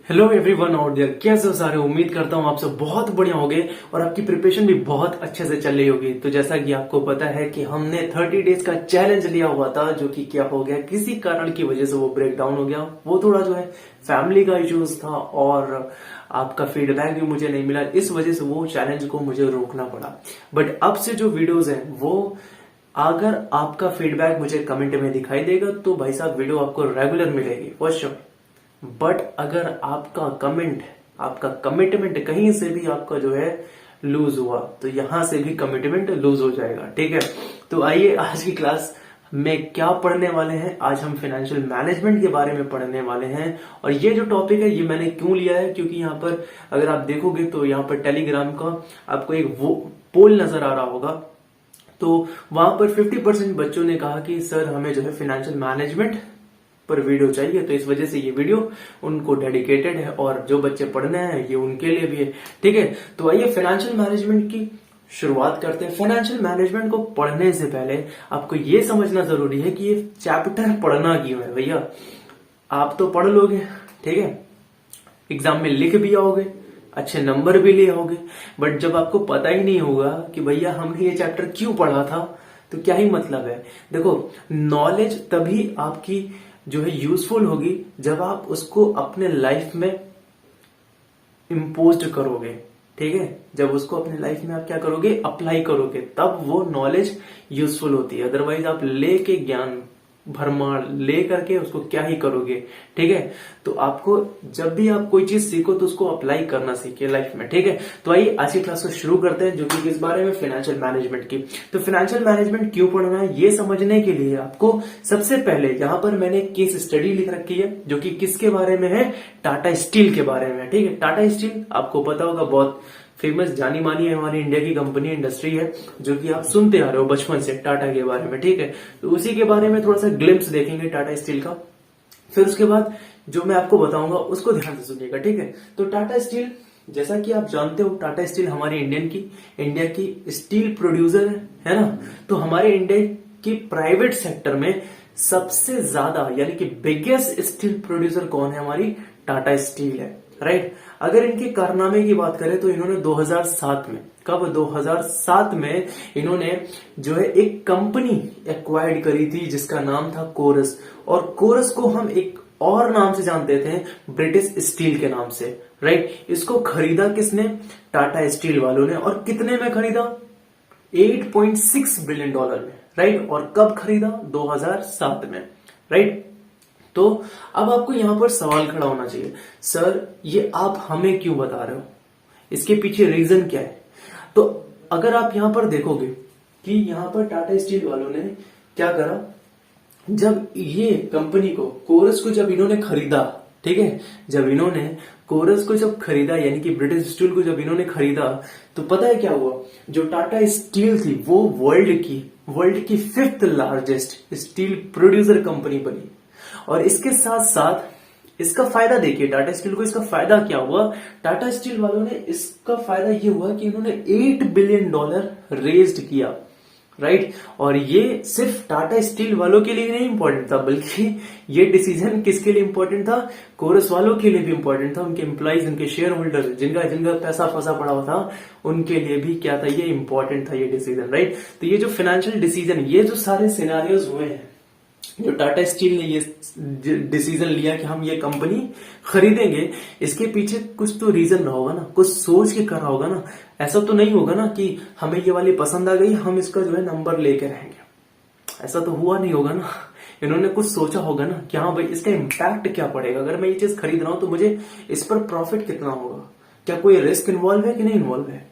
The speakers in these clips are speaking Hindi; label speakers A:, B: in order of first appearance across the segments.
A: हेलो एवरीवन आउट देयर, कैसे हो सारे। उम्मीद करता हूँ आप सब बहुत बढ़िया होंगे और आपकी प्रिपरेशन भी बहुत अच्छे से चल रही होगी। तो जैसा कि आपको पता है कि हमने 30 डेज का चैलेंज लिया हुआ था, जो कि क्या हो गया, किसी कारण की वजह से वो ब्रेक डाउन हो गया। वो थोड़ा जो है फैमिली का इश्यूज था और आपका फीडबैक भी मुझे नहीं मिला, इस वजह से वो चैलेंज को मुझे रोकना पड़ा। बट अब से जो वीडियोज है वो, अगर आपका फीडबैक मुझे कमेंट में दिखाई देगा तो भाई साहब वीडियो आपको रेगुलर मिलेगी फॉर श्योर। बट अगर आपका कमेंट, आपका कमिटमेंट कहीं से भी आपका जो है लूज हुआ तो यहां से भी कमिटमेंट लूज हो जाएगा। ठीक है, तो आइए आज की क्लास में क्या पढ़ने वाले हैं। आज हम फाइनेंशियल मैनेजमेंट के बारे में पढ़ने वाले हैं। और ये जो टॉपिक है ये मैंने क्यों लिया है, क्योंकि यहाँ पर अगर आप देखोगे तो यहाँ पर टेलीग्राम का आपको एक वो पोल नजर आ रहा होगा। तो वहां पर 50% बच्चों ने कहा कि सर हमें जो है फाइनेंशियल मैनेजमेंट पर वीडियो चाहिए, तो इस वजह से ये वीडियो उनको डेडिकेटेड है और जो बच्चे पढ़ने हैं ये उनके लिए भी है। ठीक है, तो आइए फाइनेंशियल मैनेजमेंट की शुरुआत करते हैं। फाइनेंशियल मैनेजमेंट को पढ़ने से पहले आपको ये समझना जरूरी है कि ये चैप्टर पढ़ना क्यों है। भैया आप तो पढ़ लोगे, ठीक है, एग्जाम में लिख भी आओगे, अच्छे नंबर भी ले आओगे, बट जब आपको पता ही नहीं होगा कि भैया हमने ये चैप्टर क्यों पढ़ा था तो क्या ही मतलब है। देखो, नॉलेज तभी आपकी जो है यूजफुल होगी जब आप उसको अपने लाइफ में इम्पोज करोगे। ठीक है, जब उसको अपने लाइफ में आप क्या करोगे, अप्लाई करोगे, तब वो नॉलेज यूजफुल होती है। अदरवाइज आप लेके ज्ञान भरमार ले करके उसको क्या ही करोगे। ठीक है, तो आपको जब भी आप कोई चीज सीखो तो उसको अप्लाई करना सीखिए लाइफ में। ठीक है, तो आइए आज की क्लास को शुरू करते हैं, जो कि किस बारे में, फाइनेंशियल मैनेजमेंट की। तो फाइनेंशियल मैनेजमेंट क्यों पढ़ना है ये समझने के लिए आपको सबसे पहले यहाँ पर मैंने केस स्टडी लिख रखी है, जो कि किसके बारे में है, टाटा स्टील के बारे में। ठीक है, टाटा स्टील आपको पता होगा बहुत फेमस जानी मानी है, हमारी इंडिया की कंपनी इंडस्ट्री है, जो कि आप सुनते आ रहे हो बचपन से टाटा के बारे में। ठीक है, तो उसी के बारे में थोड़ा सा ग्लिम्स देखेंगे टाटा स्टील का, फिर उसके बाद जो मैं आपको बताऊंगा उसको ध्यान से सुनिएगा। ठीक है, तो टाटा स्टील, जैसा कि आप जानते हो, टाटा स्टील हमारी इंडिया की स्टील प्रोड्यूसर है ना। तो हमारे इंडिया की प्राइवेट सेक्टर में सबसे ज्यादा यानी कि बिगेस्ट स्टील प्रोड्यूसर कौन है, हमारी टाटा स्टील है। राइट, अगर इनके कारनामे की बात करें तो इन्होंने 2007 में, कब, 2007 में इन्होंने जो है एक कंपनी एक्वायर्ड करी थी जिसका नाम था कोरस। और कोरस को हम एक और नाम से जानते थे, ब्रिटिश स्टील के नाम से। राइट, इसको खरीदा किसने, टाटा स्टील वालों ने। और कितने में खरीदा, 8.6 बिलियन डॉलर में। राइट, और कब खरीदा, 2007 में। राइट, तो अब आपको यहां पर सवाल खड़ा होना चाहिए, सर ये आप हमें क्यों बता रहे हो, इसके पीछे रीजन क्या है। तो अगर आप यहां पर देखोगे कि यहां पर टाटा स्टील वालों ने क्या करा, जब ये कंपनी को, कोरस को जब इन्होंने खरीदा, ठीक है, जब इन्होंने कोरस को जब खरीदा यानी कि ब्रिटिश स्टील को जब इन्होंने खरीदा, तो पता है क्या हुआ, जो टाटा स्टील थी वो वर्ल्ड की 5th largest steel producer company बनी। और इसके साथ साथ इसका फायदा देखिए, टाटा स्टील को इसका फायदा क्या हुआ, टाटा स्टील वालों ने इसका फायदा ये हुआ कि इन्होंने 8 बिलियन डॉलर रेज्ड किया। राइट, और ये सिर्फ टाटा स्टील वालों के लिए नहीं इंपॉर्टेंट था, बल्कि ये डिसीजन किसके लिए इंपॉर्टेंट था, कोरस वालों के लिए भी इंपॉर्टेंट था। उनके एम्प्लॉइज, उनके शेयर होल्डर, जिनका पैसा फंसा पड़ा हुआ था, उनके लिए भी क्या था, ये इंपॉर्टेंट था ये डिसीजन। राइट, तो ये जो फाइनेंशियल डिसीजन, ये जो सारे सिनेरियोज हुए हैं, जो टाटा स्टील ने ये डिसीजन लिया कि हम ये कंपनी खरीदेंगे, इसके पीछे कुछ तो रीजन रहा होगा ना, कुछ सोच के करा होगा ना। ऐसा तो नहीं होगा ना कि हमें ये वाली पसंद आ गई, हम इसका जो है नंबर लेके रहेंगे, ऐसा तो हुआ नहीं होगा ना। इन्होंने कुछ सोचा होगा ना कि हाँ भाई इसका इम्पैक्ट क्या पड़ेगा, अगर मैं ये चीज खरीद रहा हूं तो मुझे इस पर प्रॉफिट कितना होगा, क्या कोई रिस्क इन्वॉल्व है कि नहीं इन्वॉल्व है।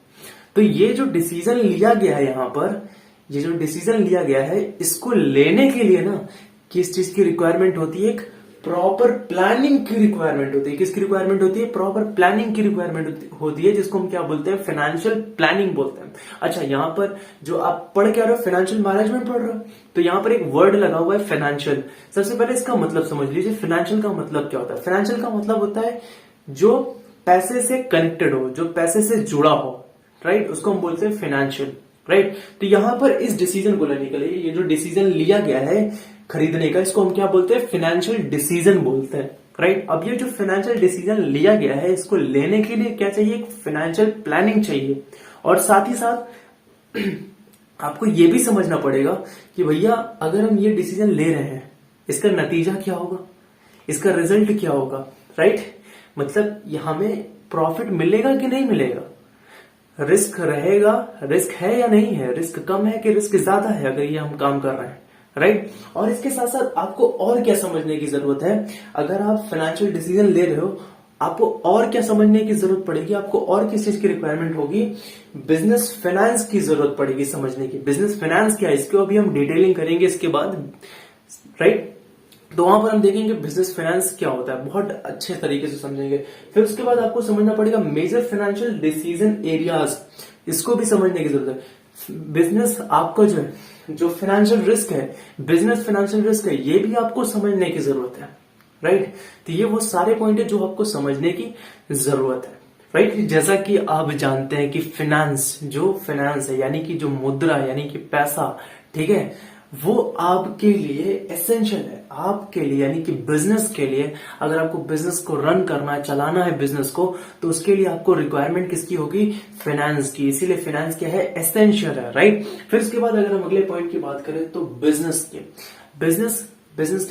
A: तो ये जो डिसीजन लिया गया है यहां पर, ये जो डिसीजन लिया गया है, इसको लेने के लिए ना किस चीज की रिक्वायरमेंट होती है, एक प्रॉपर प्लानिंग की रिक्वायरमेंट होती है। किसकी रिक्वायरमेंट होती है, प्रॉपर प्लानिंग की रिक्वायरमेंट होती है, जिसको हम क्या बोलते हैं, फाइनेंशियल प्लानिंग बोलते हैं। अच्छा, यहां पर जो आप पढ़ के आ रहे हो, फाइनेंशियल मैनेजमेंट पढ़ रहे हो, तो यहां पर एक वर्ड लगा हुआ है फाइनेंशियल। सबसे पहले इसका मतलब समझ लीजिए, फाइनेंशियल का मतलब क्या होता है। फाइनेंशियल का मतलब होता है जो पैसे से कनेक्टेड हो, जो पैसे से जुड़ा हो। राइट, उसको हम बोलते हैं फाइनेंशियल। राइट, तो यहां पर इस डिसीजन को लेने के लिए, ये जो डिसीजन लिया गया है खरीदने का, इसको हम क्या बोलते हैं, फाइनेंशियल डिसीजन बोलते हैं। राइट। अब ये जो फाइनेंशियल डिसीजन लिया गया है, इसको लेने के लिए क्या चाहिए, एक फाइनेंशियल प्लानिंग चाहिए। और साथ ही साथ आपको ये भी समझना पड़ेगा कि भैया अगर हम ये डिसीजन ले रहे हैं, इसका नतीजा क्या होगा, इसका रिजल्ट क्या होगा, राइट। मतलब हमें प्रॉफिट मिलेगा कि नहीं मिलेगा, रिस्क रहेगा, रिस्क है या नहीं है, रिस्क कम है कि रिस्क ज्यादा है अगर ये हम काम कर रहे हैं, राइट। और इसके साथ साथ आपको और क्या समझने की जरूरत है, अगर आप फाइनेंशियल डिसीजन ले रहे हो, आपको और क्या समझने की जरूरत पड़ेगी, आपको और किस चीज की रिक्वायरमेंट होगी, बिजनेस फाइनेंस की जरूरत पड़ेगी समझने की। बिजनेस फाइनेंस क्या है, इसको अभी हम डिटेलिंग करेंगे इसके बाद, राइट। तो वहां पर हम देखेंगे बिजनेस फाइनेंस क्या होता है, बहुत अच्छे तरीके से समझेंगे। फिर उसके बाद आपको समझना पड़ेगा मेजर फाइनेंशियल डिसीजन एरियाज, इसको भी समझने की जरूरत है। बिजनेस आपका जो फाइनेंशियल रिस्क है, बिजनेस फाइनेंशियल रिस्क है, ये भी आपको समझने की जरूरत है, राइट। तो ये वो सारे पॉइंट है जो आपको समझने की जरूरत है, राइट। जैसा कि आप जानते हैं कि फाइनेंस है यानी कि जो मुद्रा यानी कि पैसा, ठीक है, वो आपके लिए एसेंशियल है, आपके लिए यानी कि बिजनेस के लिए। अगर आपको बिजनेस को रन करना है, चलाना है बिजनेस को, तो उसके लिए आपको रिक्वायरमेंट किसकी होगी, फाइनेंस की। इसीलिए फाइनेंस क्या है, एसेंशियल है, राइट। फिर उसके बाद अगर हम अगले पॉइंट की बात करें तो बिजनेस की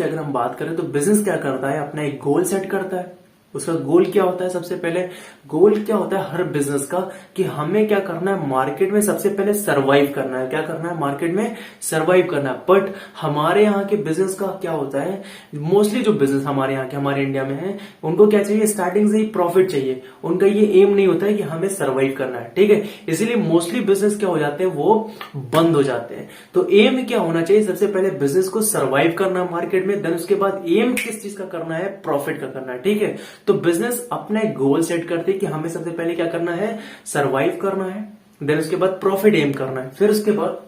A: अगर हम बात करें तो बिजनेस क्या करता है, अपना एक गोल सेट करता है। उसका गोल क्या होता है, सबसे पहले गोल क्या होता है हर बिजनेस का, कि हमें क्या करना है, मार्केट में सबसे पहले सरवाइव करना है। क्या करना है, मार्केट में सरवाइव करना है। बट हमारे यहाँ के बिजनेस का क्या होता है, मोस्टली जो बिजनेस हमारे यहाँ के, हमारे इंडिया में है, उनको क्या चाहिए, स्टार्टिंग से ही प्रॉफिट चाहिए। उनका ये एम नहीं होता है कि हमें सरवाइव करना है, ठीक है। इसीलिए मोस्टली बिजनेस क्या हो जाते हैं, वो बंद हो जाते हैं। तो एम क्या होना चाहिए, सबसे पहले बिजनेस को सरवाइव करना है मार्केट में, देन उसके बाद एम किस चीज का करना है, प्रॉफिट का करना है, ठीक है। तो बिजनेस अपना एक गोल सेट करते हैं कि हमें सबसे पहले क्या करना है, सरवाइव करना है, देन उसके बाद प्रॉफिट एम करना है। फिर उसके बाद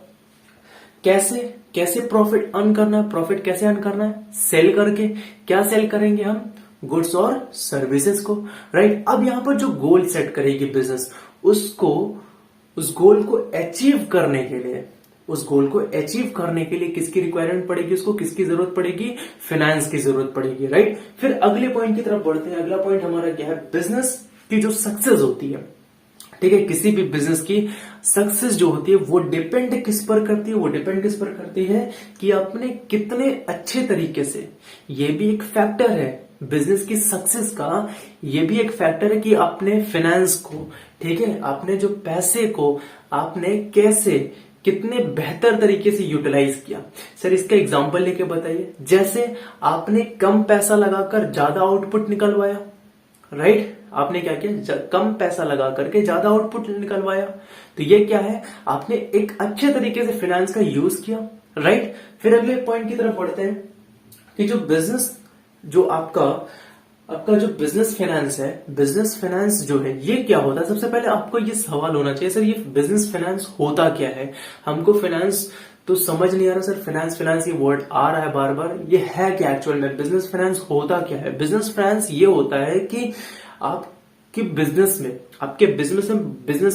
A: कैसे प्रॉफिट अर्न करना है, प्रॉफिट कैसे अर्न करना है, सेल करके। क्या सेल करेंगे हम, गुड्स और सर्विसेज को, राइट। अब यहां पर जो गोल सेट करेगी बिजनेस, उस गोल को अचीव करने के लिए किसकी रिक्वायरमेंट पड़ेगी, उसको किसकी जरूरत पड़ेगी, फाइनेंस की जरूरत पड़ेगी, राइट। फिर अगले पॉइंट की तरफ बढ़ते हैं। अगला पॉइंट हमारा क्या है, बिजनेस की जो सक्सेस होती है, ठीक है, किसी भी बिजनेस की सक्सेस जो होती है वो डिपेंड किस पर करती है, कि आपने कितने अच्छे तरीके से, ये भी एक फैक्टर है बिजनेस की सक्सेस का, ये भी एक फैक्टर है कि आपने फाइनेंस को, ठीक है, आपने जो पैसे को आपने कितने बेहतर तरीके से यूटिलाइज किया। सर इसका एग्जांपल लेके बताइए। जैसे आपने कम पैसा लगाकर ज्यादा आउटपुट निकलवाया, राइट। आपने क्या किया, कम पैसा लगा करके ज्यादा आउटपुट निकलवाया, तो ये क्या है, आपने एक अच्छे तरीके से फाइनेंस का यूज किया, राइट। फिर अगले पॉइंट की तरफ बढ़ते हैं कि जो बिजनेस, जो आपका जो बिजनेस फाइनेंस जो है ये क्या होता है। सबसे पहले आपको ये सवाल होना चाहिए, सर ये बिजनेस फाइनेंस होता क्या है, हमको फाइनेंस तो समझ नहीं आ रहा सर, फाइनेंस ये वर्ड आ रहा है बार बार, ये है क्या एक्चुअल में, बिजनेस फाइनेंस होता क्या है। बिजनेस फाइनेंस ये होता है कि आपके बिजनेस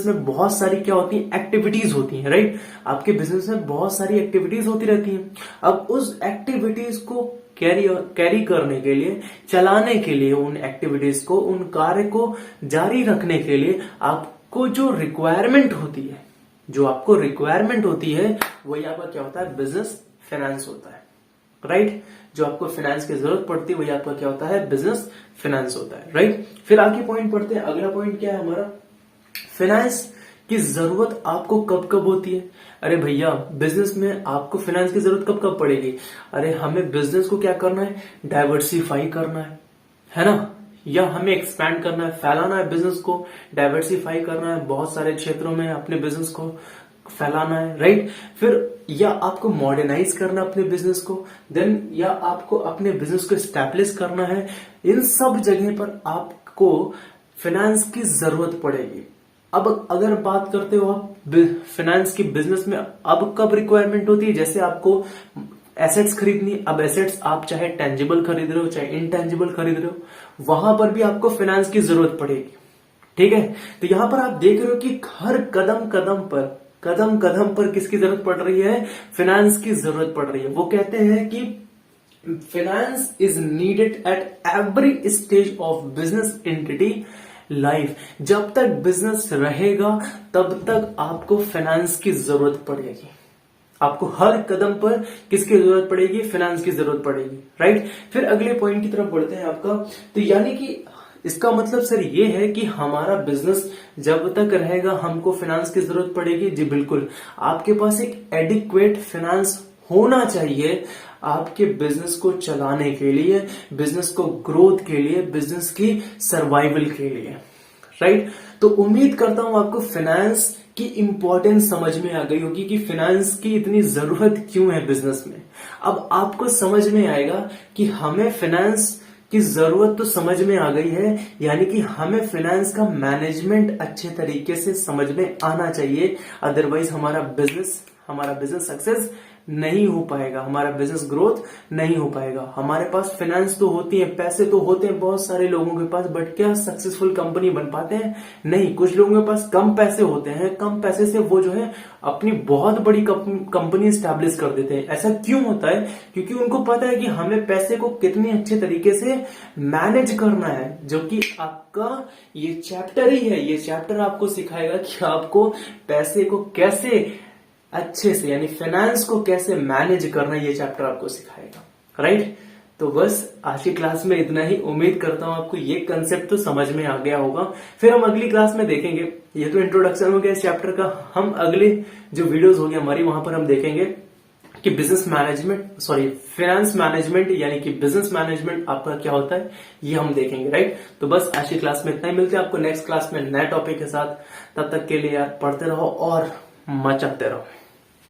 A: में बहुत सारी क्या होती है, एक्टिविटीज होती हैं, राइट। आपके बिजनेस में बहुत सारी एक्टिविटीज होती रहती हैं। अब उस एक्टिविटीज को कैरी करने के लिए, चलाने के लिए, उन एक्टिविटीज को, उन कार्य को जारी रखने के लिए आपको जो रिक्वायरमेंट होती है, वही आपका क्या होता है, बिजनेस फाइनेंस होता है, राइट। जो आपको फाइनेंस की जरूरत पड़ती है वही आपका क्या होता है, बिजनेस फाइनेंस होता है, राइट। फिर आगे पॉइंट पढ़ते हैं। अगला पॉइंट क्या है हमारा, फाइनेंस की जरूरत आपको कब कब होती है। अरे भैया बिजनेस में आपको फाइनेंस की जरूरत कब कब पड़ेगी, अरे हमें बिजनेस को क्या करना है, डाइवर्सिफाई करना है ना, या हमें एक्सपैंड करना है, फैलाना है बिजनेस को, डाइवर्सिफाई करना है, बहुत सारे क्षेत्रों में अपने बिजनेस को फैलाना है, राइट। फिर या आपको मॉडर्नाइज करना अपने बिजनेस को, देन या आपको अपने बिजनेस को एस्टैब्लिश करना है। इन सब जगह पर आपको फाइनेंस की जरूरत पड़ेगी। अब अगर बात करते हो आप फाइनेंस की बिजनेस में, अब कब रिक्वायरमेंट होती है, जैसे आपको एसेट्स खरीदनी, अब एसेट्स आप चाहे टेंजिबल खरीद रहे हो चाहे इनटेंजिबल खरीद रहे हो, वहां पर भी आपको फाइनेंस की जरूरत पड़ेगी, ठीक है। तो यहां पर आप देख रहे हो कि हर कदम कदम पर किसकी जरूरत पड़ रही है, फाइनेंस की जरूरत पड़ रही है। वो कहते हैं कि finance is needed at every stage of business entity life. जब तक बिजनेस रहेगा तब तक आपको फाइनेंस की जरूरत पड़ेगी। आपको हर कदम पर किसकी जरूरत पड़ेगी? फाइनेंस की जरूरत पड़ेगी, राइट। फिर अगले पॉइंट की तरफ बढ़ते हैं आपका। तो यानी कि इसका मतलब सर ये है कि हमारा बिजनेस जब तक रहेगा हमको फाइनेंस की जरूरत पड़ेगी। जी बिल्कुल, आपके पास एक एडिक्वेट फाइनेंस होना चाहिए आपके बिजनेस को चलाने के लिए, बिजनेस को ग्रोथ के लिए, बिजनेस की सर्वाइवल के लिए, राइट। तो उम्मीद करता हूं आपको फाइनेंस की इंपॉर्टेंस समझ में आ गई होगी कि फाइनेंस की इतनी जरूरत क्यों है बिजनेस में। अब आपको समझ में आएगा कि हमें फाइनेंस की जरूरत तो समझ में आ गई है, यानी कि हमें फाइनेंस का मैनेजमेंट अच्छे तरीके से समझ में आना चाहिए। अदरवाइज हमारा बिजनेस सक्सेस नहीं हो पाएगा, हमारा बिजनेस ग्रोथ नहीं हो पाएगा। हमारे पास फाइनेंस तो होती है, पैसे तो होते हैं बहुत सारे लोगों के पास, बट क्या सक्सेसफुल कंपनी बन पाते हैं? नहीं। कुछ लोगों के पास कम पैसे होते हैं, कम पैसे से वो जो है अपनी बहुत बड़ी कंपनी स्टैब्लिश कर देते हैं। ऐसा क्यों होता है? क्योंकि उनको पता है कि हमें पैसे को कितने अच्छे तरीके से मैनेज करना है, जो कि आपका ये चैप्टर ही है। ये चैप्टर आपको सिखाएगा कि आपको पैसे को कैसे अच्छे से, यानी फाइनेंस को कैसे मैनेज करना, ये चैप्टर आपको सिखाएगा, राइट। तो बस आज की क्लास में इतना ही। उम्मीद करता हूं आपको ये कंसेप्ट तो समझ में आ गया होगा। फिर हम अगली क्लास में देखेंगे, ये तो इंट्रोडक्शन हो गया इस चैप्टर का। हम अगले जो वीडियोस होगी हमारी, वहां पर हम देखेंगे कि फाइनेंस मैनेजमेंट यानी कि बिजनेस मैनेजमेंट आपका क्या होता है, ये हम देखेंगे, राइट। तो बस आज की क्लास में इतना ही। मिलते हैं आपको नेक्स्ट क्लास में नए टॉपिक के साथ। तब तक के लिए यार पढ़ते रहो और मचाते रहो।